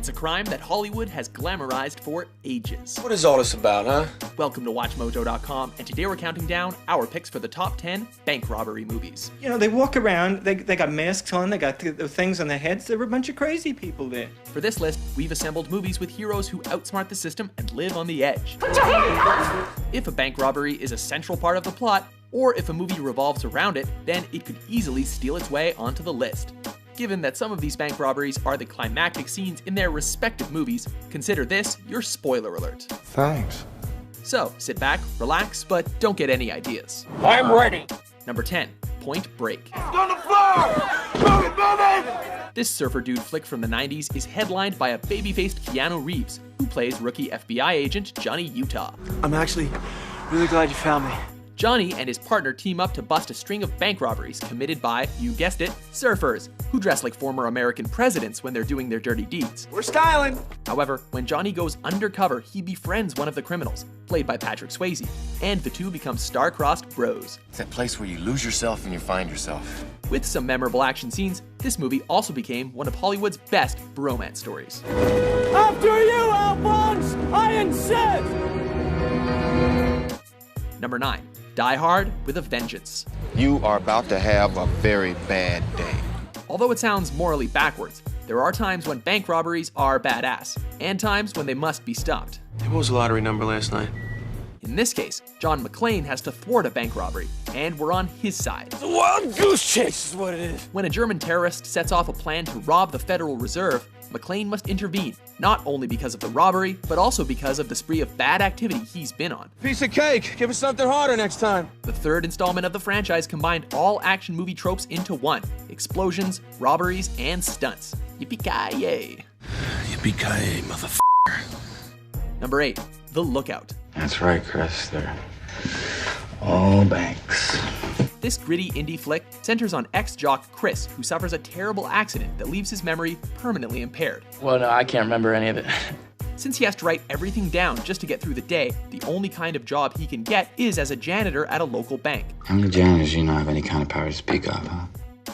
It's a crime that Hollywood has glamorized for ages. What is all this about, huh? Welcome to WatchMojo.com, and today we're counting down our picks for the top 10 bank robbery movies. You know, they walk around, they got masks on, they got the things on their heads. There were a bunch of crazy people there. For this list, we've assembled movies with heroes who outsmart the system and live on the edge. If a bank robbery is a central part of the plot, or if a movie revolves around it, then it could easily steal its way onto the list. Given that some of these bank robberies are the climactic scenes in their respective movies, consider this your spoiler alert. Thanks. So, sit back, relax, but don't get any ideas. I'm ready. Number 10, Point Break. It's gonna fly! Move it, move it! This surfer dude flick from the 90s is headlined by a baby-faced Keanu Reeves, who plays rookie FBI agent Johnny Utah. I'm actually really glad you found me. Johnny and his partner team up to bust a string of bank robberies committed by, you guessed it, surfers, who dress like former American presidents when they're doing their dirty deeds. We're styling. However, when Johnny goes undercover, he befriends one of the criminals, played by Patrick Swayze, and the two become star-crossed bros. It's that place where you lose yourself and you find yourself. With some memorable action scenes, this movie also became one of Hollywood's best bromance stories. After you, Alphonse! I insist! Number 9. Die Hard with a Vengeance. You are about to have a very bad day. Although it sounds morally backwards, there are times when bank robberies are badass, and times when they must be stopped. What was the lottery number last night? In this case, John McClane has to thwart a bank robbery, and we're on his side. It's a wild goose chase is what it is. When a German terrorist sets off a plan to rob the Federal Reserve, McClane must intervene, not only because of the robbery, but also because of the spree of bad activity he's been on. Piece of cake. Give us something harder next time. The third installment of the franchise combined all action movie tropes into one: explosions, robberies, and stunts. Yippee-ki-yay. Yippee-ki-yay, motherfucker. Number 8. The Lookout. That's right, Chris. They're all banks. This gritty indie flick centers on ex-jock Chris, who suffers a terrible accident that leaves his memory permanently impaired. Well, no, I can't remember any of it. Since he has to write everything down just to get through the day, the only kind of job he can get is as a janitor at a local bank. How many janitors do you know have any kind of power to speak of, huh?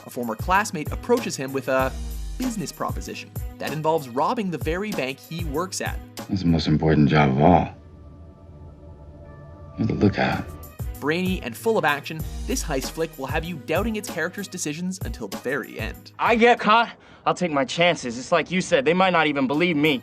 A former classmate approaches him with a business proposition that involves robbing the very bank he works at. That's the most important job of all. You're the lookout. Brainy and full of action, this heist flick will have you doubting its characters' decisions until the very end. I get caught, I'll take my chances. It's like you said, they might not even believe me.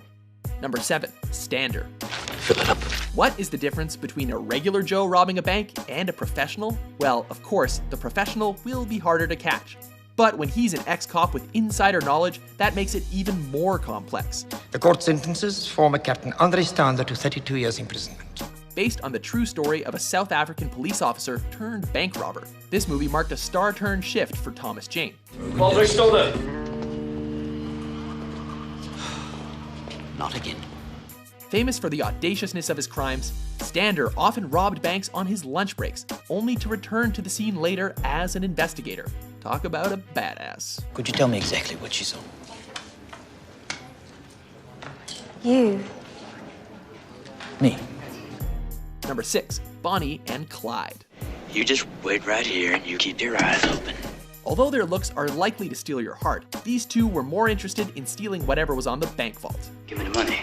Number 7. Stander. Fill it up. What is the difference between a regular Joe robbing a bank and a professional? Well, of course, the professional will be harder to catch. But when he's an ex-cop with insider knowledge, that makes it even more complex. The court sentences former Captain Andre Stander to 32 years imprisonment. Based on the true story of a South African police officer turned bank robber, this movie marked a star-turned shift for Thomas Jane. Andre Stander. Not again. Famous for the audaciousness of his crimes, Stander often robbed banks on his lunch breaks, only to return to the scene later as an investigator. Talk about a badass. Could you tell me exactly what she saw? You. Me. Number 6. Bonnie and Clyde. You just wait right here and you keep your eyes open. Although their looks are likely to steal your heart, these two were more interested in stealing whatever was on the bank vault. Give me the money.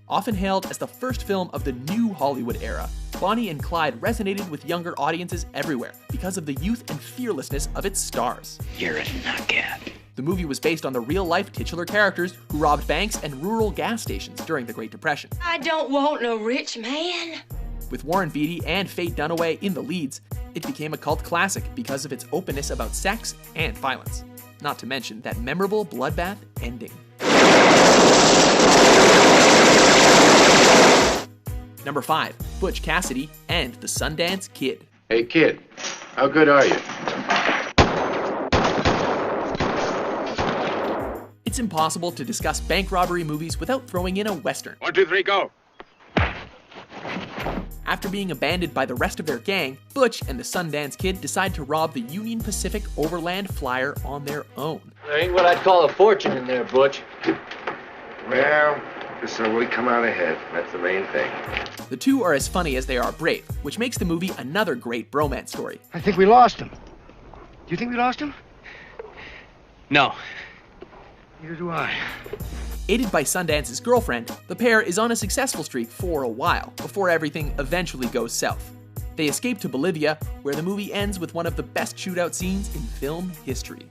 Often hailed as the first film of the new Hollywood era, Bonnie and Clyde resonated with younger audiences everywhere because of the youth and fearlessness of its stars. You're a knockout. The movie was based on the real-life titular characters who robbed banks and rural gas stations during the Great Depression. I don't want no rich man. With Warren Beatty and Faye Dunaway in the leads, it became a cult classic because of its openness about sex and violence. Not to mention that memorable bloodbath ending. Number 5. Butch Cassidy and the Sundance Kid. Hey kid, how good are you? It's impossible to discuss bank robbery movies without throwing in a Western. 1, 2, 3, go! After being abandoned by the rest of their gang, Butch and the Sundance Kid decide to rob the Union Pacific Overland Flyer on their own. There ain't what I'd call a fortune in there, Butch. Well, just so we come out ahead. That's the main thing. The two are as funny as they are brave, which makes the movie another great bromance story. I think we lost him. Do you think we lost him? No. Neither do I. Aided by Sundance's girlfriend, the pair is on a successful streak for a while, before everything eventually goes south. They escape to Bolivia, where the movie ends with one of the best shootout scenes in film history.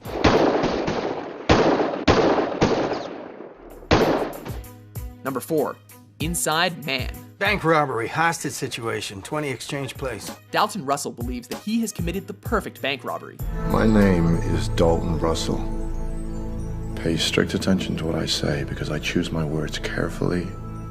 Number 4. Inside Man. Bank robbery, hostage situation, 20 Exchange Place. Dalton Russell believes that he has committed the perfect bank robbery. My name is Dalton Russell. Pay strict attention to what I say because I choose my words carefully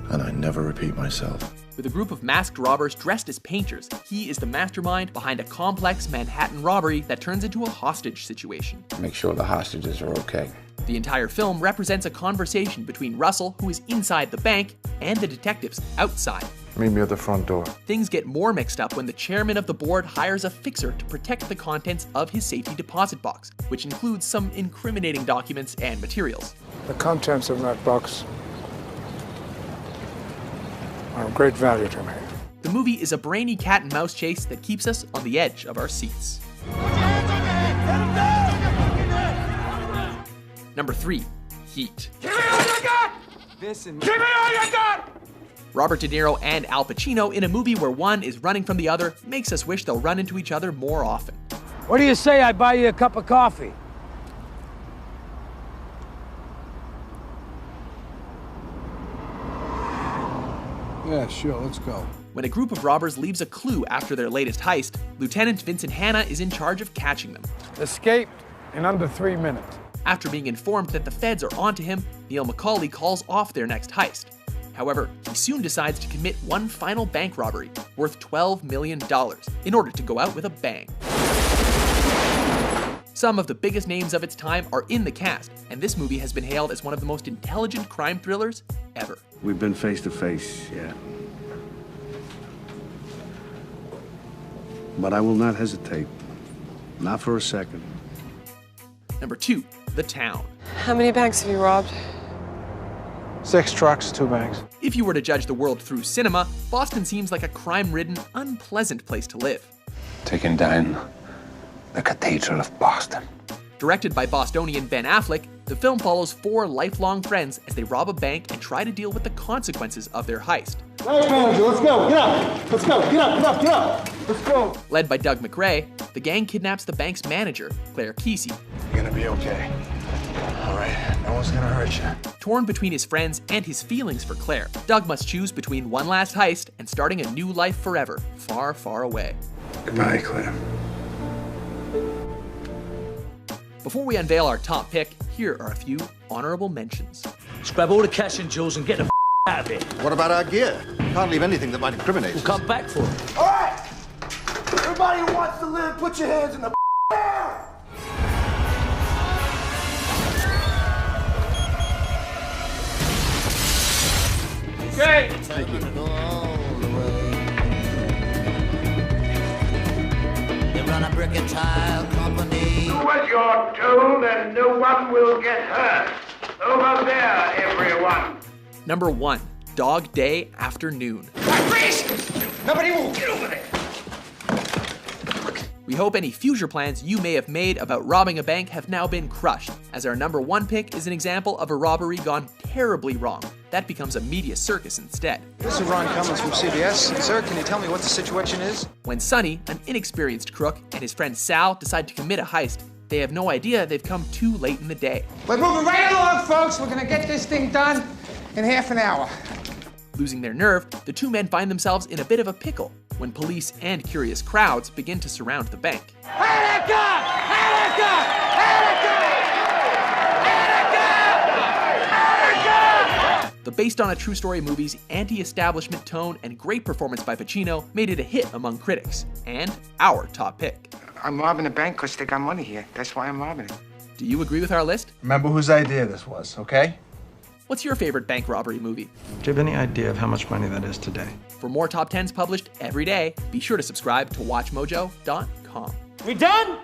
and I never repeat myself. With a group of masked robbers dressed as painters, he is the mastermind behind a complex Manhattan robbery that turns into a hostage situation. Make sure the hostages are okay. The entire film represents a conversation between Russell, who is inside the bank, and the detectives outside. Meet me at the front door. Things get more mixed up when the chairman of the board hires a fixer to protect the contents of his safety deposit box, which includes some incriminating documents and materials. The contents of that box are of great value to me. The movie is a brainy cat and mouse chase that keeps us on the edge of our seats. Number 3. Heat. Give me all you got! Give me all you got! Robert De Niro and Al Pacino in a movie where one is running from the other makes us wish they'll run into each other more often. What do you say I buy you a cup of coffee? Yeah, sure, let's go. When a group of robbers leaves a clue after their latest heist, Lieutenant Vincent Hanna is in charge of catching them. Escaped in under 3 minutes. After being informed that the feds are onto him, Neil McCauley calls off their next heist. However, he soon decides to commit one final bank robbery, worth $12 million, in order to go out with a bang. Some of the biggest names of its time are in the cast, and this movie has been hailed as one of the most intelligent crime thrillers ever. We've been face to face, yeah. But I will not hesitate. Not for a second. Number 2. The Town. How many banks have you robbed? 6 trucks, 2 banks. If you were to judge the world through cinema, Boston seems like a crime-ridden, unpleasant place to live. Taking down the Cathedral of Boston. Directed by Bostonian Ben Affleck, the film follows 4 lifelong friends as they rob a bank and try to deal with the consequences of their heist. Hey, manager, let's go. Get up. Let's go. Get up, get up, get up. Let's go. Led by Doug McRae, the gang kidnaps the bank's manager, Claire Kesey. You're gonna be okay. All right, no one's gonna hurt you. Torn between his friends and his feelings for Claire, Doug must choose between one last heist and starting a new life forever, far, far away. Goodbye, Claire. Before we unveil our top pick, here are a few honorable mentions. Let's grab all the cash and jewels and get the out of here. What about our gear? Can't leave anything that might incriminate us. We'll come back for it. All right. Everybody who wants to live, put your hands in the air. Okay. Thank you. They run a brick and tile company. Do what you're told and no one will get hurt. Over there, everyone. Number 1. Dog Day Afternoon. Nobody will get over there. We hope any future plans you may have made about robbing a bank have now been crushed, as our number 1 pick is an example of a robbery gone terribly wrong. That becomes a media circus instead. This is Ron Cummins from CBS. Sir, can you tell me what the situation is? When Sonny, an inexperienced crook, and his friend Sal decide to commit a heist, they have no idea they've come too late in the day. We're moving right along, folks. We're gonna get this thing done in half an hour. Losing their nerve, the 2 men find themselves in a bit of a pickle when police and curious crowds begin to surround the bank. Attica! Attica! Attica! Attica! The based on a true story movie's anti-establishment tone and great performance by Pacino made it a hit among critics, and our top pick. I'm robbing a bank because they got money here. That's why I'm robbing it. Do you agree with our list? Remember whose idea this was, okay? What's your favorite bank robbery movie? Do you have any idea of how much money that is today? For more top 10s published every day, be sure to subscribe to WatchMojo.com. We done?